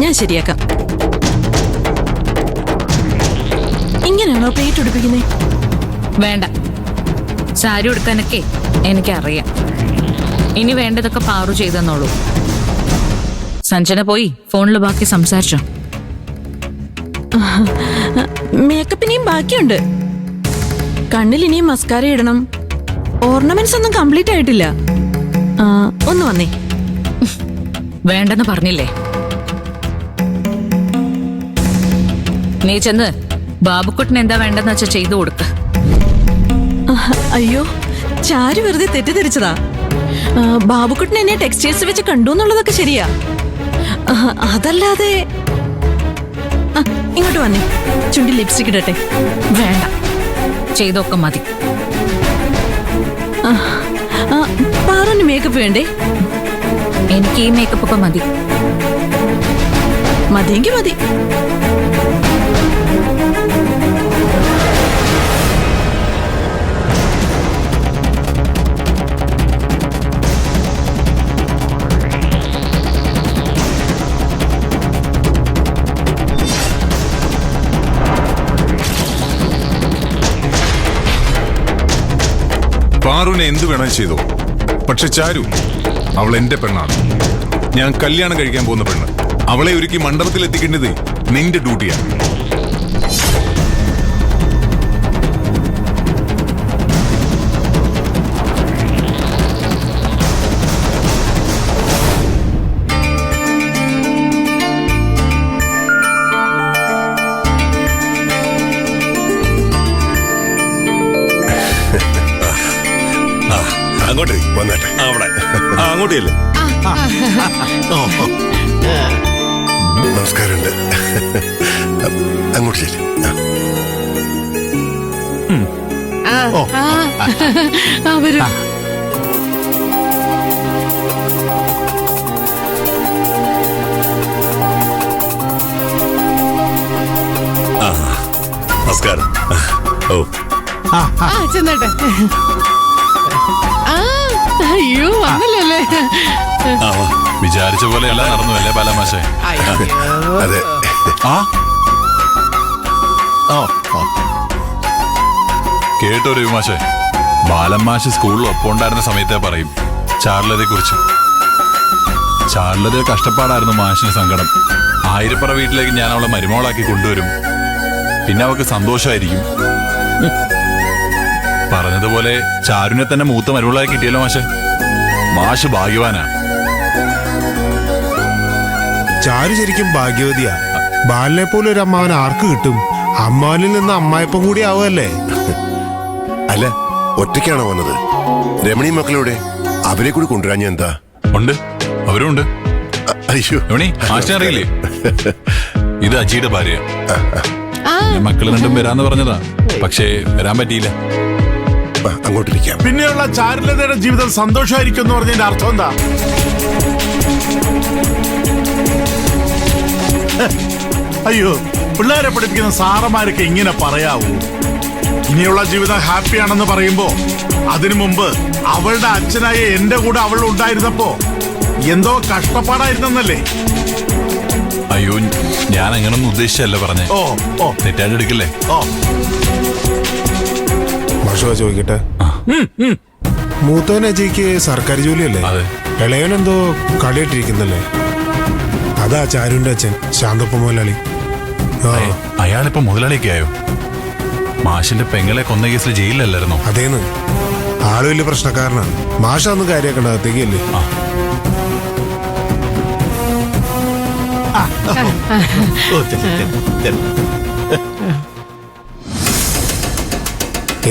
ഞാൻ ശരിയാക്കാം. ഇങ്ങനെയാണോ പ്ലേറ്റ് ഉടുപ്പിക്കുന്നേ? വേണ്ട, സാരി ഉടുക്കാനൊക്കെ എനിക്കറിയാം. ഇനി വേണ്ടതൊക്കെ പാറു ചെയ്തെന്നോളൂ. സഞ്ജന പോയി ഫോണിൽ ബാക്കി സംസാരിച്ചോ? മേക്കപ്പിനെയും ബാക്കിയുണ്ട്. കണ്ണിൽ ഇനിയും മസ്കാര ഇടണം. ഓർണമെന്റ്സ് ഒന്നും കംപ്ലീറ്റ് ആയിട്ടില്ല. ഒന്ന് വന്നേ. വേണ്ടെന്ന് പറഞ്ഞില്ലേ? നീ ചെന്ന് ബാബുക്കുട്ടിന് എന്താ വേണ്ടെന്ന് വെച്ചാ ചെയ്തു കൊടുക്ക. അയ്യോ, ചാരു വെറുതെ തെറ്റിദ്ധരിച്ചതാ. ബാബുക്കുട്ടൻ എന്നെ ടെക്സ്റ്റൈൽസ് വെച്ച് കണ്ടു എന്നുള്ളതൊക്കെ ശരിയാ. അതല്ലാതെ ഇങ്ങോട്ട് വന്നേ, ചുണ്ടി ലിപ്സ്റ്റിക് ഇടട്ടെ. വേണ്ട, ചെയ്തൊക്കെ മതി. പാറുന് മേക്കപ്പ് വേണ്ടേ? എനിക്ക് ഈ മേക്കപ്പ് ഒക്കെ മതി. മതിയെങ്കിൽ മതി. പാറുവിനെ എന്ത് വേണം ചെയ്തോ, പക്ഷെ ചാരു അവൾ എന്റെ പെണ്ണാണ്. ഞാൻ കല്യാണം കഴിക്കാൻ പോകുന്ന പെണ്ണ്. അവളെ ഒരുക്കി മണ്ഡപത്തിൽ എത്തിക്കേണ്ടത് നിന്റെ ഡ്യൂട്ടിയാണ്. അങ്ങോട്ട് വന്നേട്ടെ. അവിടെ അങ്ങോട്ടല്ലേ. നമസ്കാരമുണ്ട്. അങ്ങോട്ട് ചെല്ലും. അവര് നമസ്കാരം. ഓ ചെന്നട്ടെ. അയ്യോ, വന്നല്ലേ. വിചാരിച്ച പോലെ എല്ലാം നടന്നു അല്ലേ ബാലമാഷേ? അതെ. കേട്ടൊരു മാഷേ, ബാലമാഷ് സ്കൂളിൽ ഒപ്പം ഉണ്ടായിരുന്ന സമയത്തെ പറയും ചാർലതെ കുറിച്ച്. ചാർലതെ കഷ്ടപ്പാടായിരുന്നു മാഷിന് സങ്കടം. ആയിരപ്പറ വീട്ടിലേക്ക് ഞാൻ അവളെ മരുമോളാക്കി കൊണ്ടുവരും. പിന്നെ അവൾക്ക് സന്തോഷമായിരിക്കും. പറഞ്ഞതുപോലെ ചാരുനെ തന്നെ മൂത്ത മരുമോളായി കിട്ടിയല്ലോ മാഷെ. മാഷ് ഭാഗ്യവാനാ. ചാരു ശരിക്കും ഭാഗ്യവതിയാ. ബാലിനെ പോലെ ഒരു അമ്മാവൻ ആർക്ക് കിട്ടും? അമ്മാവനിൽ നിന്ന് അമ്മായിപ്പം കൂടി ആവുമല്ലേ. അല്ല, ഒറ്റയ്ക്കാണോ വന്നത്? രമണി മക്കളോടെ അവരെ കൂടി കൊണ്ടുവരാൻ എന്താ? ഉണ്ട്, അവരും ഉണ്ട്. അയ്യോ, രമണി മാഷിനെ അറിയില്ലേ? ഇത് അജിയുടെ ഭാര്യ. മക്കള് രണ്ടും വരാന്ന് പറഞ്ഞതാ, പക്ഷേ വരാൻ പറ്റിയില്ല. അങ്ങോട്ടിരിക്കാം. പിന്നെയുള്ള ചാരുലതയുടെ ജീവിതം സന്തോഷമായിരിക്കും എന്ന് പറഞ്ഞതിന്റെ അർത്ഥം എന്താ? അയ്യോ, പിള്ളേരെ പഠിപ്പിക്കുന്ന സാറന്മാരൊക്കെ ഇങ്ങനെ പറയാവൂ? ഇനിയുള്ള ജീവിതം ഹാപ്പിയാണെന്ന് പറയുമ്പോ അതിനു മുമ്പ് അവളുടെ അച്ഛനായ എന്റെ കൂടെ അവൾ ഉണ്ടായിരുന്നപ്പോ എന്തോ കഷ്ടപ്പാടായിരുന്നല്ലേ? അയ്യോ, ഞാൻ അങ്ങനൊന്നും ഉദ്ദേശിച്ചല്ല പറഞ്ഞേ. ഓ തെറ്റായിട്ട് എടുക്കില്ലേ? മാഷുവാ ചോദിക്കട്ടെ, മൂത്തവൻ അജയ്ക്ക് സർക്കാർ ജോലിയല്ലേ? ഇളയവനെന്തോ കളിയിട്ടിരിക്കുന്നല്ലേ? അതാ ചാരുവിന്റെ അച്ഛൻ ശാന്തപ്പ മുതലാളി. അയാളിപ്പോ മുതലാളിയൊക്കെ ആയോ? മാഷിന്റെ പെങ്ങളെ കൊന്ന കേസിൽ ജയിലിലല്ലായിരുന്നോ? അതേന്ന്. ആള് വലിയ പ്രശ്നക്കാരനാണ്. മാഷ ഒന്നും കാര്യമാക്കണ്ട, അകത്തേക്കല്ലേ.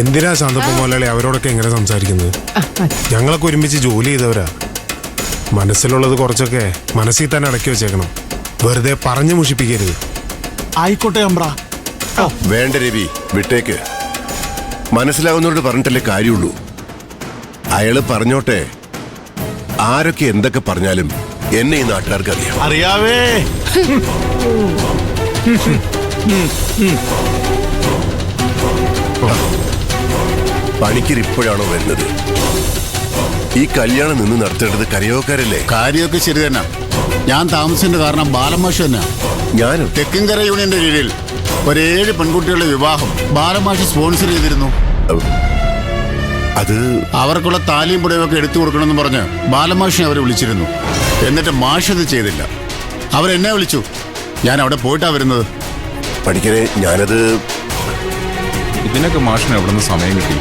എന്തിനാ ശാന്തപ്പ മുതലാളി അവരോടൊക്കെ എങ്ങനെ സംസാരിക്കുന്നത്? ഞങ്ങളൊക്കെ ഒരുമിച്ച് ജോലി ചെയ്തവരാ. മനസ്സിലുള്ളത് കുറച്ചൊക്കെ മനസ്സിൽ തന്നെ അടക്കി വെച്ചേക്കണം. വെറുതെ പറഞ്ഞു മുഷിപ്പിക്കരുത്. ആയിക്കോട്ടെ അമ്പ്ര. വേണ്ട രവി, വിട്ടേക്ക്. മനസ്സിലാവുന്നവരോട് പറഞ്ഞിട്ടല്ലേ കാര്യമുള്ളൂ. അയാള് പറഞ്ഞോട്ടെ. ആരൊക്കെ എന്തൊക്കെ പറഞ്ഞാലും എന്നെ ഈ നാട്ടുകാർക്ക് അറിയാം. അറിയാവേ. പണിക്കർ ഇപ്പോഴാണോ വരുന്നത്? ഈ കല്യാണം നിന്ന് നടത്തേണ്ടത് കരയോക്കാരല്ലേ? കാര്യമൊക്കെ ശരി തന്നെ. ഞാൻ താമസിന്റെ കാരണം ബാലമാഷ് തന്നെ. ഞാനും തെക്കിൻകര യൂണിയന്റെ കീഴിൽ ഒരു 7 പെൺകുട്ടികളുടെ വിവാഹം ബാലമാഷ് സ്പോൺസർ ചെയ്തിരുന്നു. അത് അവർക്കുള്ള താലിയും പുടയൊക്കെ എടുത്തു കൊടുക്കണമെന്ന് പറഞ്ഞ് ബാലമാഷിനെ അവരെ വിളിച്ചിരുന്നു. എന്നിട്ട് മാഷ് അത് ചെയ്തില്ല. അവരെന്നെ വിളിച്ചു. ഞാൻ അവിടെ പോയിട്ടാ വരുന്നത്. പഠിക്കണേ, ഞാനത് ഇതിനൊക്കെ മാഷിന് എവിടെ നിന്ന് സമയം കിട്ടി?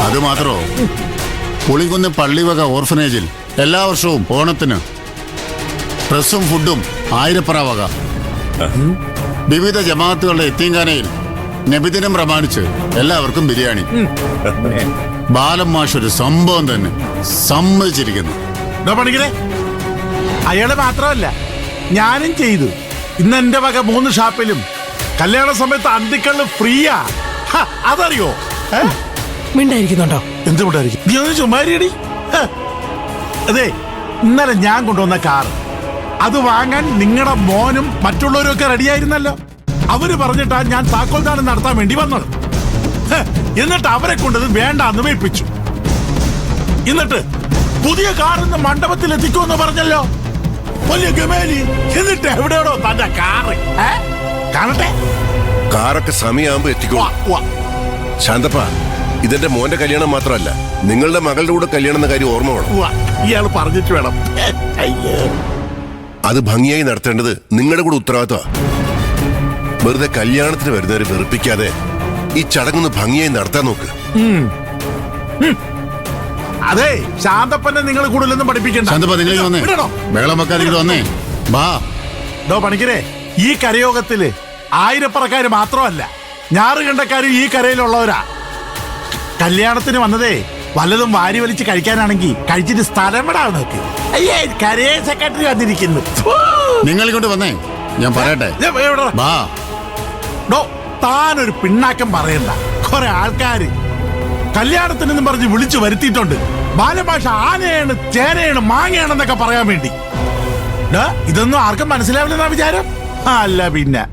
അത് മാത്രോ, പുളിങ്കുന്ന് പള്ളിവക ഓർഫനേജിൽ എല്ലാ വർഷവും ഓണത്തിന് ഡ്രസ്സും ഫുഡും 1000 പറ വക. വിവിധ ജമാഅത്തുകളുടെ എത്തീംഖാനയിൽ നബിദിനം പ്രമാണിച്ച് എല്ലാവർക്കും ബിരിയാണി. ബാലം മാഷ് ഒരു സംഭവം തന്നെ, സമ്മതിച്ചിരിക്കുന്നു. പണിക്കരെ, അയാള് മാത്രമല്ല ഞാനും ചെയ്തു. ഇന്ന് എന്റെ വക 3 ഷാപ്പിലും കല്യാണ സമയത്ത് അന്തിക്കള്ള് ഫ്രീയാ. അതറിയോ? മിണ്ടായിരിക്കുന്നുണ്ടോ? എന്ത് കൊണ്ടായിരിക്കും? നീ ഒന്ന് ചുമ്മാരിയടി. അതെ, ഇന്നലെ ഞാൻ കൊണ്ടുവന്ന കാർ അത് വാങ്ങാൻ നിങ്ങളുടെ മോനും മറ്റുള്ളവരും ഒക്കെ റെഡിയായിരുന്നല്ലോ. അവര് പറഞ്ഞിട്ടാ ഞാൻ താക്കോൽദാനം നടത്താൻ വേണ്ടി വന്നത്. എന്നിട്ട് അവരെ കൊണ്ടത് വേണ്ടാന്ന് വെപ്പിച്ചു. എന്നിട്ട് പുതിയ കാർ ഇന്ന് മണ്ഡപത്തിൽ എത്തിക്കുമെന്ന് പറഞ്ഞല്ലോ. വലിയ ഗമേലി. എന്നിട്ട് എവിടെയാണോ തന്റെ കാറ്? കാണട്ടെ. കാറൊക്കെ സമയമാകുമ്പോ എത്തിക്കോ. ശാന്തപ്പ, ഇതെന്റെ മോന്റെ കല്യാണം മാത്രമല്ല, നിങ്ങളുടെ മകളുടെ കൂടെ കല്യാണം എന്ന കാര്യം ഓർമ്മ വേണം. ഇയാള് പറഞ്ഞിട്ട് വേണം. അത് ഭംഗിയായി നടത്തേണ്ടത് നിങ്ങളുടെ കൂടെ ഉത്തരവാദിത്വമാണ്. വെറുതെ കല്യാണത്തിന് വരുന്നവരെ വെറുപ്പിക്കാതെ ഈ ചടങ്ങൊന്ന് ഭംഗിയായി നടത്താൻ നോക്ക്. അതെ, ശാന്തപ്പനെ നിങ്ങൾ കൂടുതലൊന്നും പഠിപ്പിക്കണ്ട. ശാന്തപ്പ, നിങ്ങൾ വന്നേ. ബഹളം വെക്കാതെ ഇങ്ങോട്ട് വന്നേ. ബാ. പണിക്കരെ, ഈ കരയോഗത്തില് 1000 പറക്കാര് മാത്രമല്ല, ഞാറുകണ്ടക്കാരും ഈ കരയിലുള്ളവരാ. കല്യാണത്തിന് വന്നതേ വല്ലതും വാരി വലിച്ച് കഴിക്കാനാണെങ്കിൽ കഴിച്ചിട്ട് സ്ഥലം വിടാൻ നോക്ക്. അയ്യേ, കരയെ സെക്രട്ടറി വന്നിരിക്കുന്നു. നിങ്ങൾ ഇങ്ങോട്ട് വന്നേ, ഞാൻ പറയട്ടെ. ബാ. താനൊരു പിണ്ണാക്കം പറയണ്ട. കുറെ ആൾക്കാര് കല്യാണത്തിനെന്നും പറഞ്ഞ് വിളിച്ചു വരുത്തിയിട്ടുണ്ട്. ബാലഭാഷ ആനയാണ്, ചേനയാണ്, മാങ്ങയാണെന്നൊക്കെ പറയാൻ വേണ്ടി. ഇതൊന്നും ആർക്കും മനസ്സിലാവില്ലെന്നാ വിചാരം? അല്ല പിന്നെ.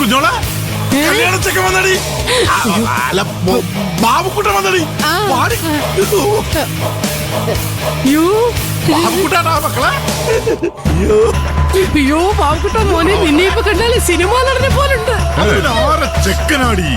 കുഞ്ഞോളെ, കല്യാണച്ചൊക്കെ വന്നടി. അല്ല, ബാബുക്കുട്ടൻ വന്നടി. ബാബുക്കുട്ടാടാ മക്കളെ. അയ്യോ പാവക്കുട്ട മോനെ, നിന്നെ ഇപ്പൊ കണ്ടാലേ സിനിമ നടനെ പോലുണ്ട്. ആരെ ചെക്കനാടി.